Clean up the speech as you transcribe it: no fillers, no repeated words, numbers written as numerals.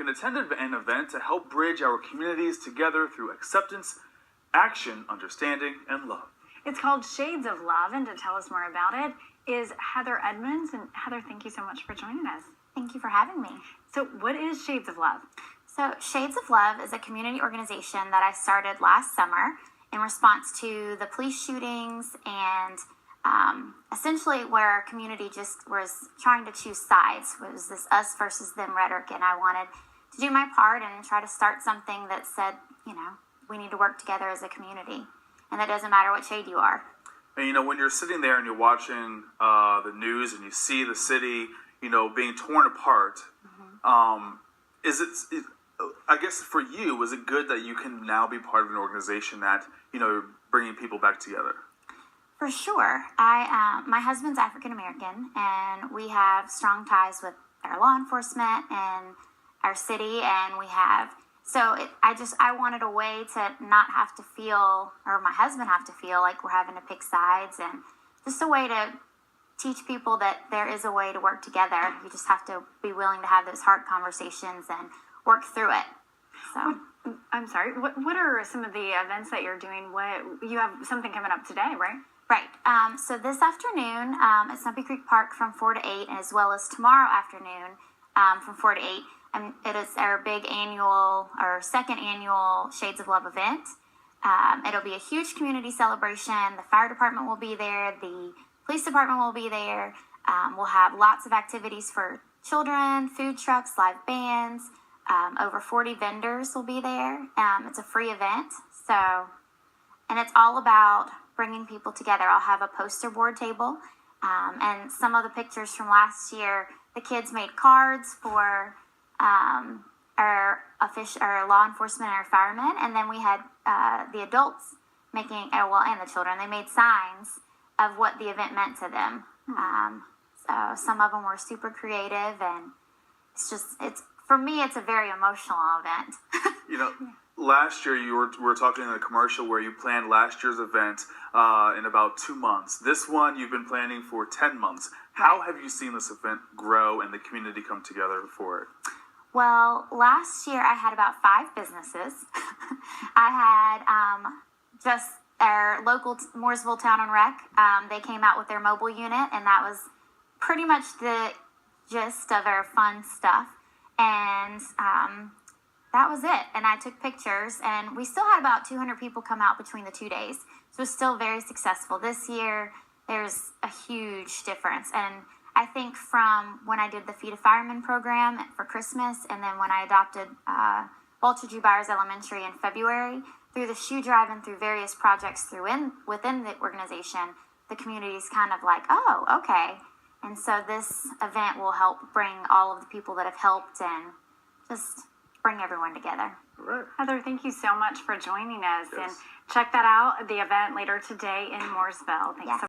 American attended an event to help bridge our communities together through acceptance, action, understanding, and love. It's called Shades of Love, and to tell us more about it is Heather Edmonds. And Heather, thank you so much for joining us. Thank you for having me. So what is Shades of Love? So Shades of Love is a community organization that I started last summer in response to the police shootings and essentially where our community just was trying to choose sides. It was this us versus them rhetoric, and I wanted to do my part and try to start something that said, we need to work together as a community, and that doesn't matter what shade you are. And when you're sitting there and you're watching the news and you see the city, being torn apart, is it? I guess for you, is it good that you can now be part of an organization that bringing people back together? For sure. My husband's African American, and we have strong ties with our law enforcement and our city, and I wanted a way to not have to feel, or my husband have to feel like we're having to pick sides, and just a way to teach people that there is a way to work together. You just have to be willing to have those hard conversations and work through it. So. I'm sorry, what are some of the events that you're doing? You have something coming up today, right? Right. So this afternoon at Snuppy Creek Park from 4 to 8, as well as tomorrow afternoon from 4 to 8. It is our second annual Shades of Love event. It'll be a huge community celebration. The fire department will be there. The police department will be there. We'll have lots of activities for children, food trucks, live bands. Over 40 vendors will be there. It's a free event. And it's all about bringing people together. I'll have a poster board table. And some of the pictures from last year, the kids made cards for our law enforcement and our firemen. And then we had the adults and the children. They made signs of what the event meant to them. So some of them were super creative, and for me, it's a very emotional event. Last year we were talking in a commercial where you planned last year's event in about 2 months. This one you've been planning for 10 months. How have you seen this event grow and the community come together for it? Well, last year I had about 5 businesses. I had just our local Mooresville Town and Rec. They came out with their mobile unit, and that was pretty much the gist of our fun stuff. And that was it. And I took pictures, and we still had about 200 people come out between the 2 days. So it was still very successful. This year, there's a huge difference. And I think from when I did the Feed a Fireman program for Christmas, and then when I adopted Walter G. Byers Elementary in February, through the shoe drive and through various projects within the organization, the community's kind of like, oh, okay. And so this event will help bring all of the people that have helped and just bring everyone together. Right. Heather, thank you so much for joining us. Yes. And check that out, the event later today in Mooresville. Thanks so much.